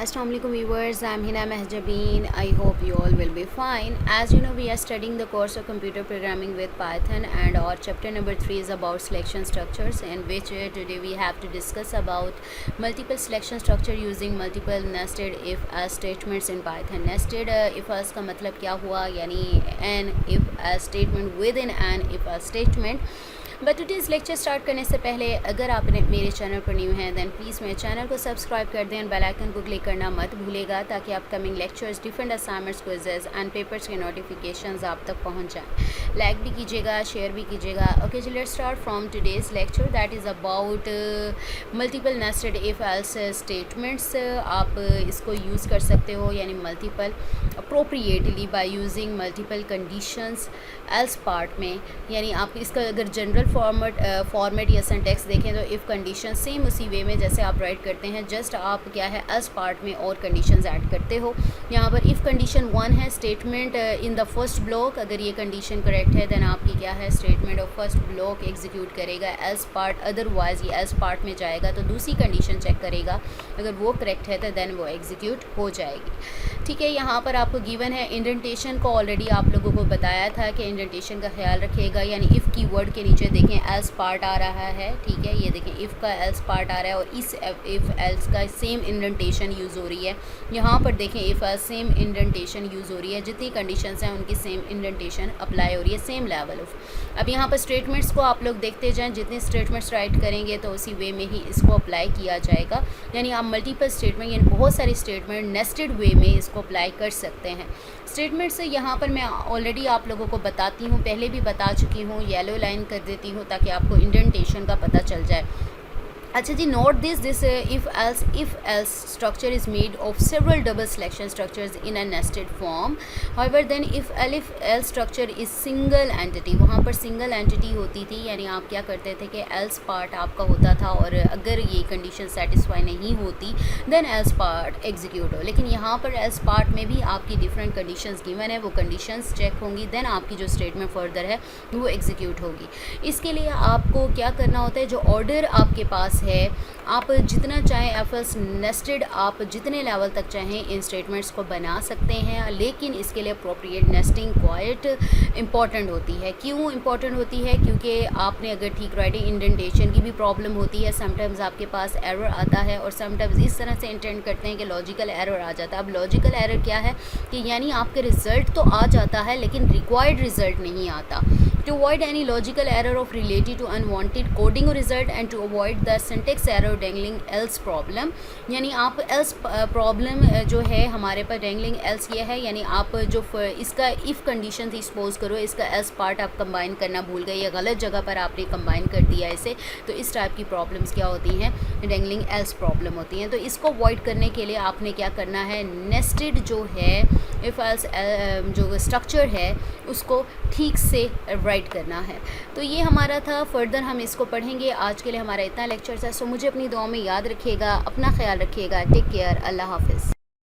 Assalamu alaikum viewers, I'm Hina Mehjabeen. I hope you all will be fine. As you know, we are studying the course of computer programming with Python, and our chapter number 3 is about selection structures, in which today we have to discuss about multiple selection structure using multiple nested if else statements in Python. Nested if else का मतलब क्या हुआ, यानी an if else statement within an if else statement. But today's lecture start करने से पहले अगर आप मेरे चैनल पर न्यू हैं दैन प्लीज़ मेरे चैनल को सब्सक्राइब कर दें और बेल आइकन को क्लिक करना मत भूलेगा, ताकि upcoming lectures, different assignments, quizzes and papers के नोटिफिकेशंस आप तक पहुंच जाएं। लाइक भी कीजिएगा, शेयर भी कीजिएगा। ओके जी, let's start from today's lecture that is about multiple nested if else statements. आप इसको यूज़ कर सकते हो, यानी multiple appropriately by using multiple conditions else part में। यानी आप इसका अगर जनरल फॉर्मेट या सिंटैक्स देखें तो इफ़ कंडीशन सेम उसी वे में जैसे आप राइट करते हैं, जस्ट आप क्या है एल्स पार्ट में और कंडीशंस ऐड करते हो। यहाँ पर इफ़ कंडीशन 1 है, statement in the first block, अगर ये कंडीशन करेक्ट है देन आपकी क्या है statement of first block execute करेगा एल्स पार्ट, अदरवाइज ये एल्स पार्ट में जाएगा तो दूसरी कंडीशन चेक करेगा, अगर वो करेक्ट है तो देन वो एग्जीक्यूट हो जाएगी। ठीक है, यहाँ पर आपको गिवन है इंडेंटेशन को ऑलरेडी आप लोगों को बताया था कि इंडेंटेशन का ख्याल रखिएगा, यानी इफ़ कीवर्ड के नीचे देखें एल्स पार्ट आ रहा है। ठीक है, ये देखें इफ़ का एल्स पार्ट आ रहा है और इस इफ़ एल्स का सेम इंडेंटेशन यूज़ हो रही है। यहाँ पर देखें if else same indentation use हो रही है, जितनी कंडीशंस हैं उनकी सेम इंडेंटेशन अप्लाई हो रही है, सेम लेवल ऑफ। अब यहाँ पर स्टेटमेंट्स को आप लोग देखते जाएँ, जितने स्टेटमेंट्स राइट करेंगे तो उसी वे में ही इसको अप्लाई किया जाएगा। यानी आप मल्टीपल स्टेटमेंट यानी बहुत सारी स्टेटमेंट नेस्टेड वे में इसको अप्लाई कर सकते हैं। स्टेटमेंट से यहाँ पर मैं ऑलरेडी आप लोगों को बताती हूँ, पहले भी बता चुकी हूँ, येलो लाइन कर देती हूँ ताकि आपको इंडेंटेशन का पता चल जाए। अच्छा जी, note this if else structure is made of several double selection structures in a nested form. However then if else structure is single entity, वहाँ पर सिंगल एंटिटी होती थी, यानी आप क्या करते थे कि एल्स पार्ट आपका होता था और अगर ये कंडीशन सेटिस्फाई नहीं होती देन एल्स पार्ट एग्जीक्यूट हो। लेकिन यहाँ पर एल्स पार्ट में भी आपकी डिफरेंट कंडीशंस गिवन है, वो कंडीशंस चेक होंगी, देन आपकी जो स्टेटमेंट फर्दर है वो एग्जीक्यूट होगी। इसके लिए आपको क्या करना होता है, जो ऑर्डर आपके पास है आप जितना चाहें एफएल्स नेस्टेड आप जितने लेवल तक चाहें इन स्टेटमेंट्स को बना सकते हैं, लेकिन इसके लिए अप्रोप्रिएट नेस्टिंग क्वाइट इंपॉर्टेंट होती है। क्यों इंपॉर्टेंट होती है? क्योंकि आपने अगर ठीक राइटिंग इंडेंटेशन की भी प्रॉब्लम होती है, समटाइम्स आपके पास एरर आता है और समटाइम्स इस तरह से इंटेंड करते हैं कि लॉजिकल एरर आ जाता है। अब लॉजिकल एरर क्या है कि यानी आपके रिजल्ट तो आ जाता है लेकिन रिक्वायर्ड रिजल्ट नहीं आता। To avoid any logical error of related to unwanted coding result and to avoid the syntax error dangling else problem, यानी आप else प्रॉब्लम जो है हमारे पास dangling else ये है, यानी आप जो इसका if कंडीशन थी, सपोज करो इसका else पार्ट आप कंबाइन करना भूल गए या गलत जगह पर आपने कंबाइन कर दिया इसे, तो इस टाइप की प्रॉब्लम्स क्या होती हैं, dangling else प्रॉब्लम होती हैं। तो इसको अवॉइड करने के लिए आपने क्या करना है, नेस्टेड जो है इफ़ एल्स जो स्ट्रक्चर है उसको ठीक से राइट करना है। तो ये हमारा था, फर्दर हम इसको पढ़ेंगे। आज के लिए हमारा इतना लेक्चर था। सो मुझे अपनी दुआ में याद रखिएगा, अपना ख्याल रखिएगा। टेक केयर, अल्लाह हाफिज़।